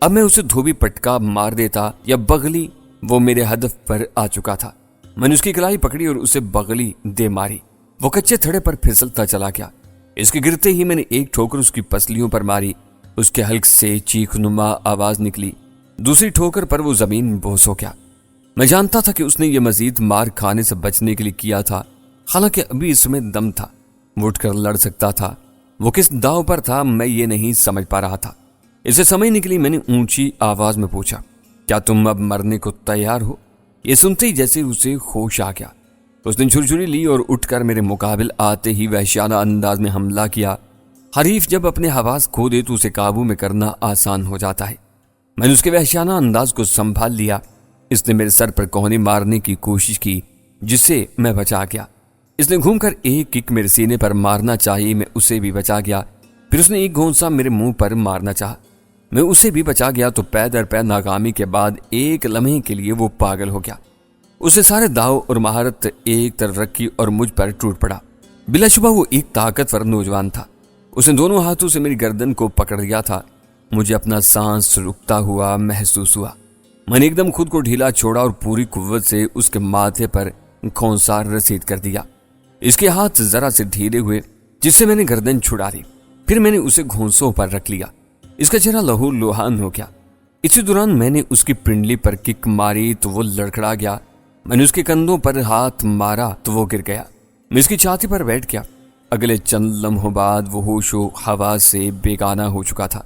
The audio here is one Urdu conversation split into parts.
اب میں اسے دھوبی پٹکا مار دیتا یا بغلی، وہ میرے ہدف پر آ چکا تھا۔ میں نے اس کی کلائی پکڑی اور اسے بغلی دے ماری۔ وہ کچے تھڑے پر پھسلتا چلا گیا۔ اس کے گرتے ہی میں نے ایک ٹھوکر اس کی پسلیوں پر ماری۔ اس کے حلق سے چیخ نما آواز نکلی۔ دوسری ٹھوکر پر وہ زمین بوس ہو گیا۔ میں جانتا تھا کہ اس نے یہ مزید مار کھانے سے بچنے کے لیے کیا تھا، حالانکہ ابھی اس میں دم تھا، وہ اٹھ کر لڑ سکتا تھا۔ وہ کس داؤ پر تھا میں یہ نہیں سمجھ پا رہا تھا۔ اسے سمجھنے کے لیے میں نے اونچی آواز میں پوچھا، کیا تم اب مرنے کو تیار ہو؟ یہ سنتے ہی جیسے اسے ہوش آ گیا، اس نے چھری لی اور اٹھ کر میرے مقابل آتے ہی وحشیانہ انداز میں حملہ کیا۔ حریف جب اپنے حواس کھو دے تو اسے قابو میں کرنا آسان ہو جاتا ہے۔ میں نے اس کے وحشیانہ انداز کو سنبھال لیا۔ اس نے میرے سر پر کوہنی مارنے کی کوشش کی، جس سے میں بچا گیا۔ اس نے گھوم کر ایک کک میرے سینے پر مارنا چاہی، میں اسے بھی بچا گیا۔ پھر اس نے ایک گھونسا میرے منہ پر مارنا چاہا، میں اسے بھی بچا گیا۔ تو پے در پے ناکامی کے بعد ایک لمحے کے لیے وہ پاگل ہو گیا۔ اسے سارے داؤ اور مہارت ایک طرف رکھی اور مجھ پر ٹوٹ پڑا۔ بلا شبہ وہ ایک طاقتور نوجوان تھا۔ اس نے دونوں ہاتھوں سے میری گردن کو پکڑ لیا تھا۔ مجھے اپنا سانس رکتا ہوا محسوس ہوا۔ میں نے ایک دم خود کو ڈھیلا چھوڑا اور پوری قوت سے اس کے ماتھے پر کھونسار رسید کر دیا۔ اس کے ہاتھ ذرا سے ڈھیلے ہوئے، جس سے میں نے گردن چھڑا لی۔ پھر میں نے اسے گھونسوں پر رکھ لیا۔ اس کا چہرہ لہو لوہان ہو گیا۔ اسی دوران میں نے اس کی پنڈلی پر کک ماری تو وہ لڑکھڑا گیا۔ میں نے اس کے کندھوں پر ہاتھ مارا تو وہ گر گیا۔ میں اس کی چھاتی پر بیٹھ گیا۔ اگلے چند لمحوں بعد وہ ہوش و حواس سے بیگانہ ہو چکا تھا۔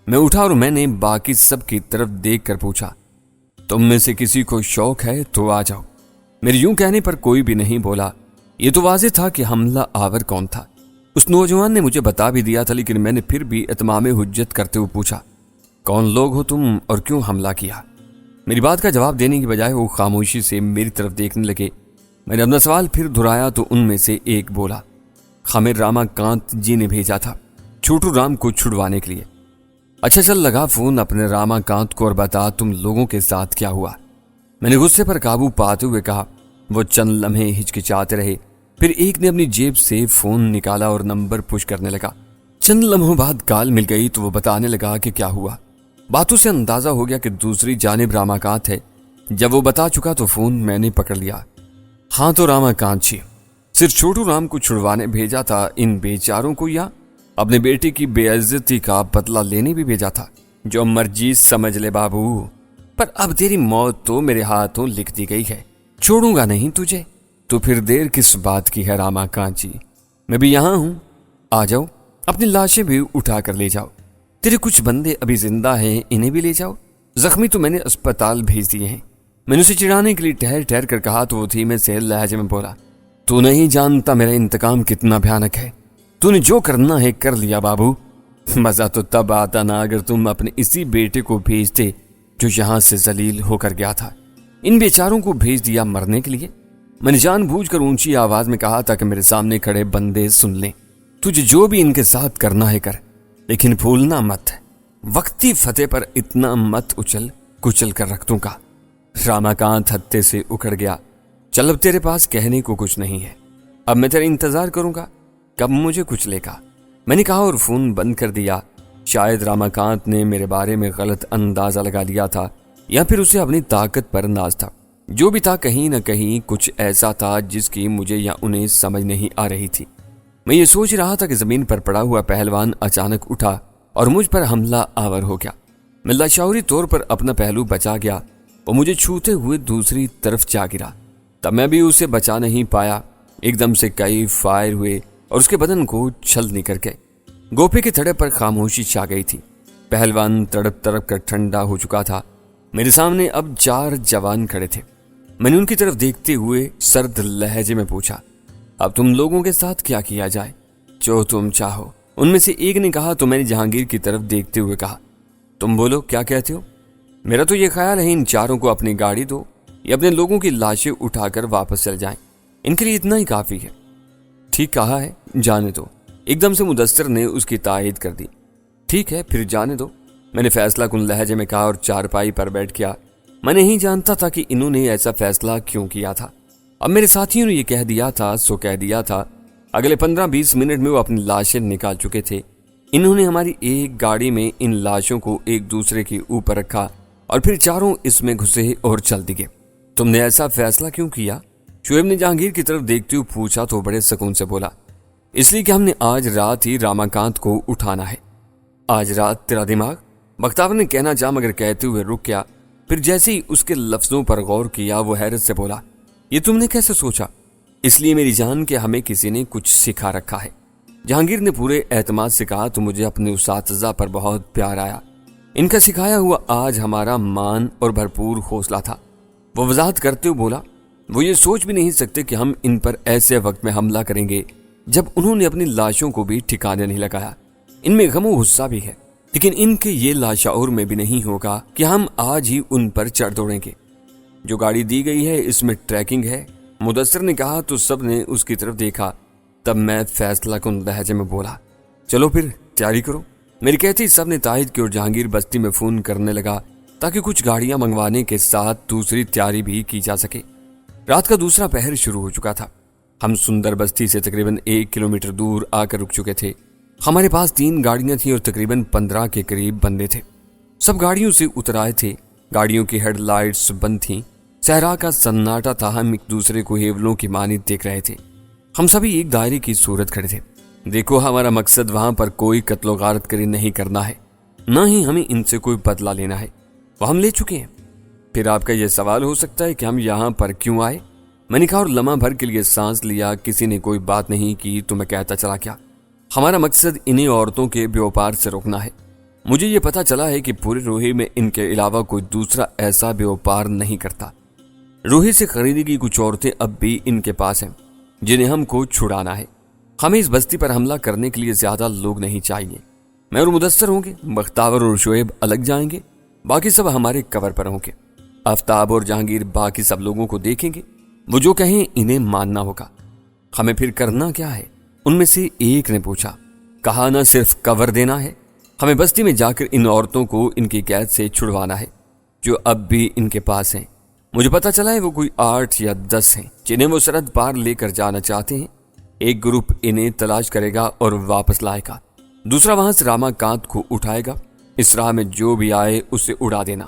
میں اٹھا اور میں نے باقی سب کی طرف دیکھ کر پوچھا، تم میں سے کسی کو شوق ہے تو آ جاؤ۔ میرے یوں کہنے پر کوئی بھی نہیں بولا۔ یہ تو واضح تھا کہ حملہ آور کون تھا۔ اس نوجوان نے مجھے بتا بھی دیا تھا، لیکن میں نے پھر بھی اتمام حجت کرتے ہوئے پوچھا، کون لوگ ہو تم اور کیوں حملہ کیا؟ میری بات کا جواب دینے کی بجائے وہ خاموشی سے میری طرف دیکھنے لگے۔ میں نے اپنا سوال پھر دہرایا تو ان میں سے ایک بولا، ہمیں راما کانت جی نے بھیجا تھا چھوٹو رام کو چھڑوانے کے لیے۔ اچھا چل لگا فون اپنے راما کانت کو اور بتا تم لوگوں کے ساتھ کیا ہوا۔ میں نے غصے پر قابو پاتے ہوئے کہا۔ وہ چند لمحے ہچکچاتے رہے، پھر ایک نے اپنی جیب سے فون نکالا اور نمبر پش کرنے لگا۔ چند لمحوں بعد کال مل گئی تو وہ بتانے لگا کہ کیا ہوا۔ باتوں سے اندازہ ہو گیا کہ دوسری جانب راما کانت ہے۔ جب وہ بتا چکا تو فون میں نے پکڑ لیا۔ ہاں تو راما کانت جی، صرف چھوٹو رام کو چھڑوانے بھیجا تھا ان بیچاروں کو، یا اپنے بیٹے کی بے عزتی کا بدلہ لینے بھی بھیجا تھا؟ جو مرضی سمجھ لے بابو، پر اب تیری موت تو میرے ہاتھوں لکھ دی گئی ہے، چھوڑوں گا نہیں تجھے۔ تو پھر دیر کس بات کی ہے راما کانت جی، میں بھی یہاں ہوں، آ جاؤ، اپنی لاشیں بھی اٹھا کر لے جاؤ۔ تیرے کچھ بندے ابھی زندہ ہیں، انہیں بھی لے جاؤ، زخمی تو میں نے اسپتال بھیج دیے ہیں۔ میں نے اسے چڑھانے کے لیے ٹھہر ٹھہر کر کہا تو وہ دھیمے سے لہجے میں بولا، تو نہیں جانتا میرا انتقام کتنا بھیانک ہے، تو نے جو کرنا ہے کر لیا بابو۔ مزہ تو تب آتا نا اگر تم اپنے اسی بیٹے کو بھیجتے جو یہاں سے ذلیل ہو کر گیا تھا۔ ان بیچاروں کو بھیج دیا مرنے کے لیے۔ میں نے جان بوجھ کر اونچی آواز میں کہا تھا کہ میرے سامنے کھڑے بندے سن لیں، تجھے جو بھی ان کے ساتھ کرنا ہے کر، لیکن بھولنا مت، وقتی فتح پر اتنا مت اچل کچل کر رکھ دوں گا۔ راما کانت ہتے سے اکھڑ گیا۔ چل اب تیرے پاس کہنے کو کچھ نہیں ہے، اب میں تیرا انتظار کروں گا کب مجھے کچھ لے گا، میں نے کہا اور فون بند کر دیا۔ شاید راما کانت نے میرے بارے میں غلط اندازہ لگا لیا تھا، یا پھر اسے اپنی طاقت پر ناز تھا۔ جو بھی تھا کہیں نہ کہیں کچھ ایسا تھا جس کی مجھے یا انہیں سمجھ نہیں آ رہی تھی۔ میں یہ سوچ رہا تھا کہ زمین پر پڑا ہوا پہلوان اچانک اٹھا اور مجھ پر حملہ آور ہو گیا۔ میں لاشعوری طور پر اپنا پہلو بچا گیا، وہ مجھے چھوتے ہوئے دوسری طرف جا گرا۔ تب میں بھی اسے بچا نہیں پایا۔ ایک دم سے کئی فائر ہوئے اور اس کے بدن کو چھل نکل گئے۔ گوپے کے تھڑے پر خاموشی چھا گئی تھی۔ پہلوان تڑپ تڑپ کر ٹھنڈا ہو چکا تھا۔ میرے سامنے اب 4 جوان کھڑے تھے۔ میں نے ان کی طرف دیکھتے ہوئے سرد لہجے میں پوچھا، اب تم لوگوں کے ساتھ کیا کیا جائے؟ جو تم چاہو، ان میں سے ایک نے کہا تو میں نے جہانگیر کی طرف دیکھتے ہوئے کہا، تم بولو کیا کہتے ہو؟ میرا تو یہ خیال ہے ان چاروں کو اپنی گاڑی دو یا اپنے لوگوں کی لاشیں اٹھا کر واپس چل جائیں، ان کے لیے اتنا ہی کافی ہے۔ ٹھیک کہا ہے، جانے دو، ایک دم سے مدثر نے اس کی تائید کر دی۔ ٹھیک ہے پھر جانے دو، میں نے فیصلہ کن لہجے میں کہا اور چارپائی پر بیٹھ گیا۔ میں نہیں جانتا تھا کہ انہوں نے ایسا فیصلہ کیوں کیا تھا۔ اب میرے ساتھیوں نے یہ کہہ دیا تھا سو کہہ دیا تھا۔ اگلے 15-20 منٹ میں وہ اپنی لاشیں نکال چکے تھے۔ انہوں نے ہماری ایک گاڑی میں ان لاشوں کو ایک دوسرے کے اوپر رکھا اور پھر چاروں اس میں گھسے اور چل دیے۔ تم نے ایسا فیصلہ کیوں کیا؟ شعیب نے جہانگیر کی طرف دیکھتے ہوئے پوچھا تو بڑے سکون سے بولا، اس لیے کہ ہم نے آج رات ہی راماکانت کو اٹھانا ہے۔ آج رات تیرا دماغ؟ بختیور نے کہنا چاہا مگر کہتے ہوئے رک گیا، پھر جیسے ہی اس کے لفظوں پر غور کیا وہ حیرت سے بولا، یہ تم نے کیسے سوچا؟ اس لیے میری جان کہ ہمیں کسی نے کچھ سکھا رکھا ہے۔ جہانگیر نے پورے اعتماد سے کہا تو مجھے اپنے اساتذہ پر بہت پیار آیا، ان کا سکھایا ہوا آج ہمارا مان اور بھرپور حوصلہ تھا۔ وہ وضاحت کرتے ہوئے بولا، وہ یہ سوچ بھی نہیں سکتے کہ ہم ان پر ایسے وقت میں حملہ کریں گے جب انہوں نے اپنی لاشوں کو بھی ٹھکانے نہیں لگایا۔ ان میں غم و غصہ بھی ہے، لیکن ان کے یہ لاشعور میں بھی نہیں ہوگا کہ ہم آج ہی ان پر چڑھ دوڑیں گے۔ جو گاڑی دی گئی ہے اس میں ٹریکنگ ہے، مدثر نے کہا تو سب نے اس کی طرف دیکھا۔ تب میں فیصلہ کن لہجے میں بولا، چلو پھر تیاری کرو۔ میری کہتی سب نے تائید کی اور جہانگیر بستی میں فون کرنے لگا تاکہ کچھ گاڑیاں منگوانے کے ساتھ دوسری تیاری بھی کی جا سکے۔ رات کا دوسرا پہر شروع ہو چکا تھا۔ ہم سندر بستی سے تقریباً 1 کلومیٹر دور آ کر رک چکے تھے۔ ہمارے پاس 3 گاڑیاں تھیں اور تقریباً 15 کے قریب بندے تھے۔ سب گاڑیوں سے اتر آئے تھے، گاڑیوں کی ہیڈ لائٹس بند تھیں، صحرا کا سناٹا تھا۔ ہم ایک دوسرے کو ہیولوں کی مانند دیکھ رہے تھے۔ ہم سبھی ایک دائرے کی صورت کھڑے تھے۔ دیکھو ہمارا مقصد وہاں پر کوئی قتل و غارت کری نہیں کرنا ہے، نہ ہی ہمیں ان سے کوئی بدلہ لینا ہے، وہ ہم لے چکے ہیں۔ پھر آپ کا یہ سوال ہو سکتا ہے کہ ہم یہاں پر کیوں آئے؟ میں نے کہا اور لمحہ بھر کے لیے سانس لیا۔ کسی نے کوئی بات نہیں کی تو میں کہتا چلا کیا، ہمارا مقصد انہیں عورتوں کے بیوپار سے روکنا ہے۔ مجھے یہ پتا چلا ہے کہ پورے روہے میں ان کے علاوہ کوئی دوسرا ایسا بیوپار نہیں کرتا۔ روہے سے خریدی گئی کچھ عورتیں اب بھی ان کے پاس ہیں جنہیں ہم کو چھڑانا ہے۔ ہمیں اس بستی پر حملہ کرنے کے لیے زیادہ لوگ نہیں چاہیے۔ میں اور مدثر ہوں گے، بختیور اور شعیب الگ جائیں گے، باقی سب ہمارے کور پر ہوں گے۔ آفتاب اور جہانگیر باقی سب لوگوں کو دیکھیں گے، وہ جو کہیں انہیں ماننا ہوگا۔ ہمیں پھر کرنا کیا ہے؟ ان میں سے ایک نے پوچھا۔ کہا نہ صرف کور دینا ہے، ہمیں بستی میں جا کر ان عورتوں کو ان کی قید سے چھڑوانا ہے جو اب بھی ان کے پاس ہیں۔ مجھے پتا چلا ہے وہ کوئی 8 یا 10 ہیں جنہیں وہ سرحد پار لے کر جانا چاہتے ہیں۔ ایک گروپ انہیں تلاش کرے گا اور واپس لائے گا، دوسرا وہاں سے راماکانت کو اٹھائے گا۔ اس راہ میں جو بھی آئے اسے اڑا دینا،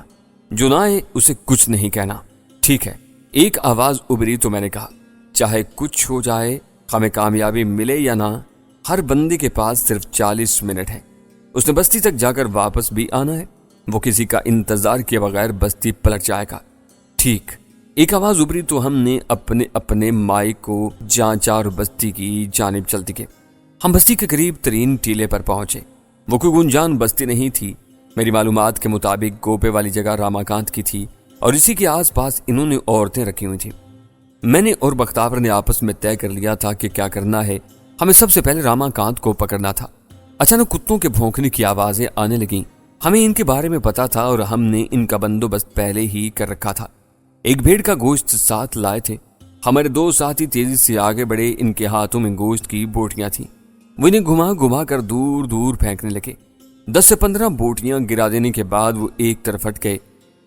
جو نہ آئے اسے کچھ نہیں کہنا، ٹھیک ہے؟ ایک آواز ابری تو میں نے کہا، چاہے کچھ ہو جائے، ہمیں کامیابی ملے یا نہ، ہر بندے کے پاس صرف 40 منٹ ہے۔ اس نے بستی تک جا کر واپس بھی آنا ہے۔ وہ کسی کا انتظار کیے بغیر بستی پلٹ جائے گا، ٹھیک؟ ایک آواز ابری تو ہم نے اپنے اپنے مائک کو جانچا اور بستی کی جانب چل دیے۔ ہم بستی کے قریب ترین ٹیلے پر پہنچے۔ وہ کوئی گنجان بستی نہیں تھی۔ میری معلومات کے مطابق گوپے والی جگہ راماکانت کی تھی اور اسی کے آس پاس انہوں نے عورتیں رکھی ہوئی تھیں۔ میں نے اور بختیور نے آپس میں طے کر لیا تھا کہ کیا کرنا ہے۔ ہمیں سب سے پہلے راماکانت کو پکڑنا تھا۔ اچانک کتوں کے بھونکنے کی آوازیں آنے لگیں۔ ہمیں ان کے بارے میں پتا تھا اور ہم نے ان کا بندوبست پہلے ہی کر رکھا تھا۔ ایک بھیڑ کا گوشت ساتھ لائے تھے۔ ہمارے 2 ساتھی تیزی سے آگے بڑھے۔ ان کے ہاتھوں میں گوشت کی بوٹیاں تھیں، وہ انہیں گھما گھما کر دور دور پھینکنے لگے۔ 10 سے 15 بوٹیاں گرا دینے کے بعد وہ ایک طرف ہٹ گئے۔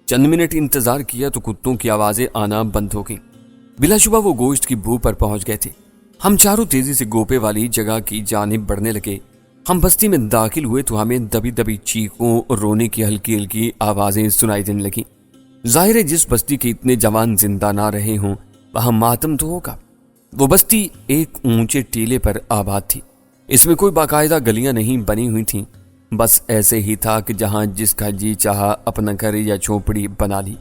چند منٹ انتظار کیا تو کتوں کی آوازیں آنا بند ہو گئیں۔ بلا شبہ وہ گوشت کی بو پر پہنچ گئے تھے۔ ہم چاروں تیزی سے گوپے والی جگہ کی جانب بڑھنے لگے۔ ہم بستی میں داخل ہوئے تو ہمیں دبی دبی چیخوں اور رونے کی ہلکی ہلکی آوازیں سنائی دینے لگیں۔ ظاہر ہے جس بستی کے اتنے جوان زندہ نہ رہے ہوں وہاں ماتم تو ہوگا۔ وہ بستی ایک اونچے ٹیلے پر آباد تھی۔ اس میں کوئی باقاعدہ گلیاں نہیں بنی ہوئی تھیں، بس ایسے ہی تھا کہ جہاں جس کا جی چاہا اپنا گھر یا جھونپڑی بنا لی۔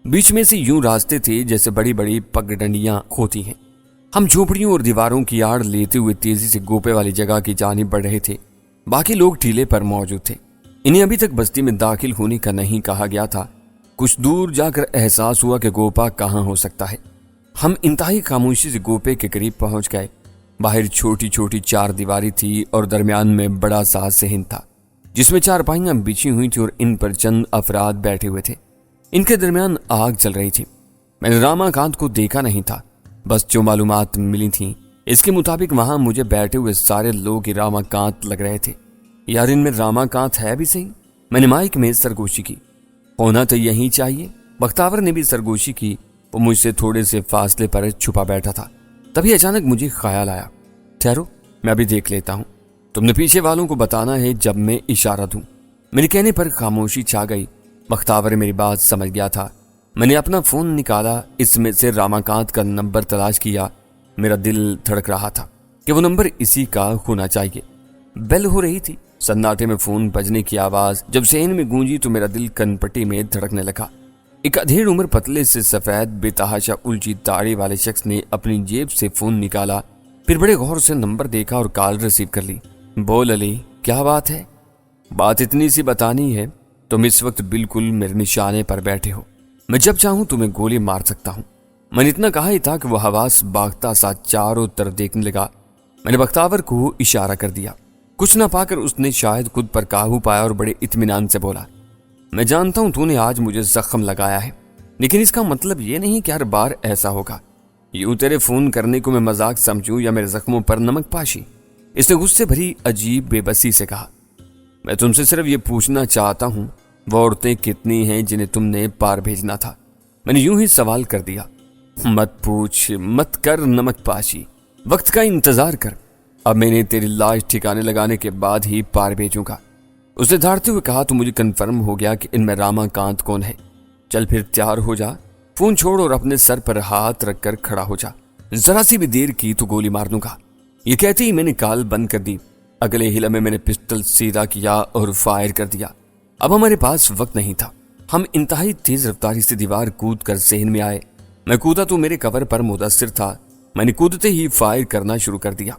بیچ میں سے یوں راستے تھے جیسے بڑی بڑی پگڈنڈیاں ہوتی ہیں۔ ہم جھونپڑیوں اور دیواروں کی آڑ لیتے ہوئے تیزی سے گوپے والی جگہ کی جانب بڑھ رہے تھے۔ باقی لوگ ٹیلے پر موجود تھے۔ انہیں ابھی تک بستی میں داخل ہونے کا نہیں کہا گیا تھا۔ کچھ دور جا کر احساس ہوا کہ گوپا کہاں ہو سکتا ہے۔ ہم انتہائی خاموشی سے گوپے کے قریب پہنچ گئے۔ باہر چھوٹی چھوٹی 4 دیواری تھی اور درمیان میں بڑا سا صحن تھا جس میں 4 پائیاں بچھی ہوئی تھی اور ان پر چند افراد بیٹھے ہوئے تھے۔ ان کے درمیان آگ چل رہی تھی۔ میں نے راماکانت کو دیکھا نہیں تھا، بس جو معلومات ملی تھیں اس کے مطابق وہاں مجھے بیٹھے ہوئے سارے لوگ ہی راماکانت لگ رہے تھے۔ یار ان میں راماکانت ہے بھی صحیح؟ میں نے مائک میں سرگوشی کی۔ ہونا تو یہی چاہیے۔ بختیور نے بھی سرگوشی کی۔ وہ مجھ سے تھوڑے سے فاصلے پر چھپا بیٹھا تھا۔ تبھی اچانک مجھے خیال آیا، ٹھہرو میں ابھی دیکھ لیتا ہوں۔ تم نے پیچھے والوں کو بتانا ہے جب میں اشارہ دوں۔ میرے کہنے پر خاموشی چھا گئی۔ بختاور میری بات سمجھ گیا تھا۔ میں نے اپنا فون نکالا، اس میں سے راماکانت کا نمبر تلاش کیا۔ میرا دل دھڑک رہا تھا کہ وہ نمبر اسی کا ہونا چاہیے۔ بیل ہو رہی تھی۔ سناٹے میں فون بجنے کی آواز جب ذہن میں گونجی تو میرا دل کن پٹی میں دھڑکنے لگا۔ ایک ادھیڑ عمر پتلے سے سفید بے تحاشا الجھی داڑھی والے شخص نے اپنی جیب سے فون نکالا، پھر بڑے غور سے نمبر دیکھا اور کال ریسیو کر لی۔ بول علی، کیا بات ہے؟ بات اتنی سی بتانی ہے، تم اس وقت بالکل میرے نشانے پر بیٹھے ہو، میں جب چاہوں تمہیں گولی مار سکتا ہوں۔ میں نے اتنا کہا ہی تھا کہ وہ حواس باغتا سا چاروں طرف دیکھنے لگا۔ میں نے بختاور کو اشارہ کر دیا۔ کچھ نہ پا کر اس نے شاید خود پر قابو پایا اور بڑے اطمینان سے بولا، میں جانتا ہوں تو نے آج مجھے زخم لگایا ہے، لیکن اس کا مطلب یہ نہیں کہ ہر بار ایسا ہوگا۔ یوں تیرے فون کرنے کو میں مذاق سمجھوں یا میرے زخموں پر نمک پاشی؟ اس نے غصے بھری عجیب بے بسی سے کہا۔ میں تم سے صرف یہ پوچھنا چاہتا ہوں، وہ عورتیں کتنی ہیں جنہیں تم نے پار بھیجنا تھا؟ میں نے یوں ہی سوال کر دیا۔ مت پوچھ، مت کر نمک پاشی، وقت کا انتظار کر، اب میں نے تیری لاش ٹھکانے لگانے کے بعد ہی پار بھیجوں گا۔ اس نے دھاڑتے ہوئے کہا تو مجھے کنفرم ہو گیا کہ ان میں راماکانت کون ہے۔ چل پھر تیار ہو جا، فون چھوڑ اور اپنے سر پر ہاتھ رکھ کر کھڑا ہو جا، ذرا سی بھی دیر کی تو گولی مار دوں گا۔ یہ کہتے ہی میں نے کال بند کر دی۔ اگلے ہی لمحے میں نے پسٹل سیدھا کیا اور فائر کر دیا۔ اب ہمارے پاس وقت نہیں تھا۔ ہم انتہائی تیز رفتاری سے دیوار کود کر صحن میں آئے۔ میں کودا تو میرے کور پر مدثر تھا۔ میں نے کودتے ہی فائر کرنا شروع کر دیا۔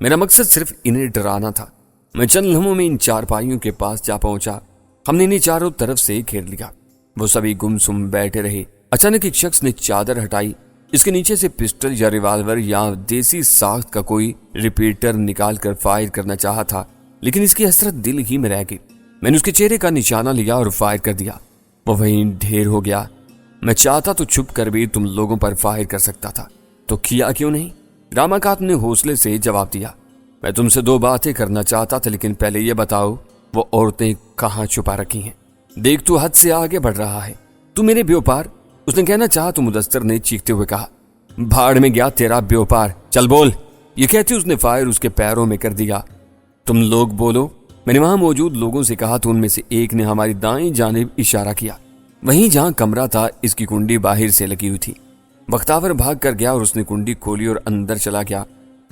میرا مقصد صرف انہیں ڈرانا تھا۔ میں چند لمحوں میں ان چارپائیوں کے پاس جا پہنچا۔ ہم نے انہیں چاروں طرف سے گھیر لیا۔ وہ سبھی گمسم بیٹھے رہے۔ اچانک ایک شخص نے چادر ہٹائی۔ اس کے نیچے سے پسٹل یا ریوالور یا دیسی ساخت کا کوئی ریپیٹر نکال کر فائر کرنا چاہا تھا، لیکن اس کی حسرت دل ہی میں رہ گئی۔ میں نے اس کے چہرے کا نشانہ لیا اور فائر کر دیا۔ وہ وہیں ڈھیر ہو گیا۔ میں چاہتا تو چھپ کر بھی تم لوگوں پر فائر کر سکتا تھا، تو کیا کیوں نہیں؟ راماکانت نے حوصلے سے جواب دیا۔ میں تم سے دو باتیں کرنا چاہتا تھا، لیکن پہلے یہ بتاؤ وہ عورتیں کہاں چھپا رکھی ہیں؟ دیکھ تو حد سے آگے بڑھ رہا ہے، تو میرے بیوپار، اس نے کہنا چاہا تو مدثر نے چیختے ہوئے کہا، بھاڑ میں گیا تیرا بیوپار، چل بول۔ یہ کہتے اس نے فائر اس کے پیروں میں کر دیا۔ تم لوگ بولو، میں نے وہاں موجود لوگوں سے کہا تو ان میں سے ایک نے ہماری دائیں جانب اشارہ کیا، وہیں جہاں کمرہ تھا۔ اس کی کنڈی باہر سے لگی ہوئی تھی۔ بختاور بھاگ کر گیا اور اس نے کنڈی کھولی اور اندر چلا گیا۔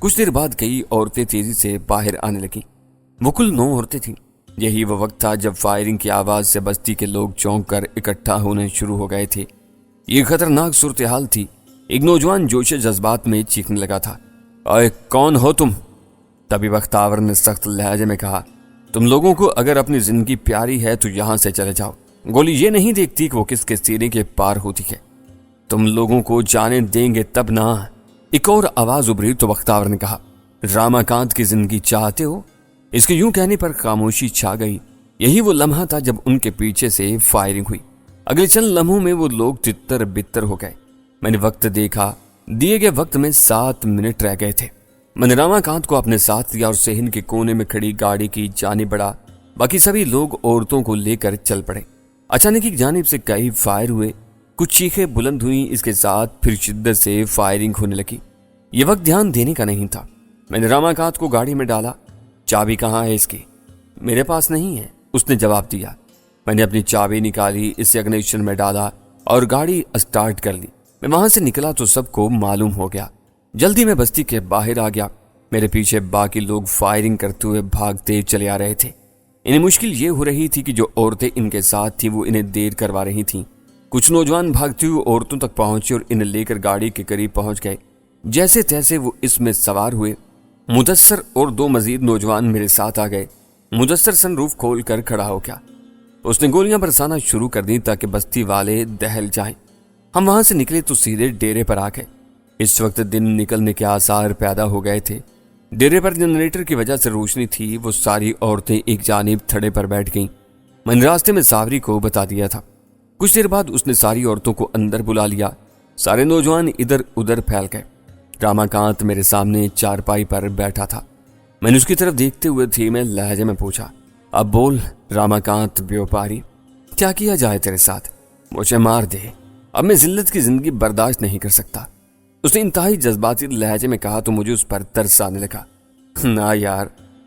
کچھ دیر بعد کئی عورتیں تیزی سے باہر آنے لگیں۔ وہ کل 9 عورتیں تھیں۔ یہی وہ وقت تھا جب فائرنگ کی آواز سے بستی کے لوگ چونک کر اکٹھا ہونے شروع ہو گئے تھے۔ یہ خطرناک صورتحال تھی۔ ایک نوجوان جوش جذبات میں چیخنے لگا تھا، اے کون ہو تم؟ تبھی بختاور نے سخت لہجے میں کہا، تم لوگوں کو اگر اپنی زندگی پیاری ہے تو یہاں سے چلے جاؤ۔ گولی یہ نہیں دیکھتی کہ وہ کس کے سینے کے پار ہوتی ہے۔ تم لوگوں کو جانے دیں گے تب نہ۔ ایک اور آواز ابھری تو بختاور نے کہا، راماکانت کی زندگی چاہتے ہو؟ اس کے یوں کہنے پر خاموشی چھا گئی۔ یہی وہ لمحہ تھا جب ان کے پیچھے سے فائرنگ ہوئی۔ اگلے چند لمحوں میں وہ لوگ تتر بتر ہو گئے۔ میں نے وقت دیکھا، دیے گئے وقت میں 7 منٹ رہ گئے تھے۔ میں نے راماکانت کو اپنے ساتھ لیا اور صحن کے کونے میں کھڑی گاڑی کی جانب بڑھا۔ باقی سبھی لوگ عورتوں کو لے کر چل پڑے۔ اچانک ایک جانب سے کئی فائر ہوئے، کچھ چیخیں بلند ہوئیں، اس کے ساتھ پھر شدت سے فائرنگ ہونے لگی۔ یہ وقت دھیان دینے کا نہیں تھا۔ میں نے راماکانت کو گاڑی میں ڈالا۔ چابی کہاں ہے اس کی؟ میرے پاس نہیں ہے، اس نے جواب دیا۔ میں نے اپنی چابی نکالی، اسے اگنیشن میں ڈالا اور گاڑی اسٹارٹ کر لی۔ میں وہاں سے نکلا تو سب کو معلوم ہو گیا۔ جلدی میں بستی کے باہر آ گیا۔ میرے پیچھے باقی لوگ فائرنگ کرتے ہوئے بھاگتے چلے آ رہے تھے۔ انہیں مشکل یہ ہو رہی تھی کہ جو عورتیں ان کے ساتھ تھیں وہ انہیں دیر کروا رہی تھیں۔ کچھ نوجوان بھاگتے ہوئے عورتوں تک پہنچے اور انہیں لے کر گاڑی کے قریب پہنچ گئے۔ جیسے تیسے وہ اس میں سوار ہوئے۔ مدثر اور 2 مزید نوجوان میرے ساتھ آ گئے۔ مدثر سن روف کھول کر کھڑا ہو گیا۔ اس نے گولیاں برسانا شروع کر دی تاکہ بستی والے دہل جائیں۔ ہم وہاں سے نکلے تو سیدھے ڈیرے پر آ گئے۔ اس وقت دن نکلنے کے آثار پیدا ہو گئے تھے۔ ڈیرے پر جنریٹر کی وجہ سے روشنی تھی۔ وہ ساری عورتیں ایک جانب تھڑے پر بیٹھ گئیں۔ میں نے راستے میں ساوری کو بتا دیا تھا۔ کچھ دیر بعد اس نے ساری عورتوں کو اندر بلا لیا۔ سارے نوجوان ادھر ادھر پھیل گئے۔ راماکانت میرے سامنے چارپائی پر بیٹھا تھا۔ میں نے اس کی طرف دیکھتے ہوئے دھیمے لہجے میں پوچھا، اب بول راماکانت بیوپاری، کیا کیا جائے تیرے ساتھ؟ مجھے مار دے، اب میں ذلت کی زندگی برداشت نہیں کر سکتا۔ اس نے انتہائی جذباتی لہجے میں کہا تو مجھے اس پر ترس آنے لگا۔ نہ یار،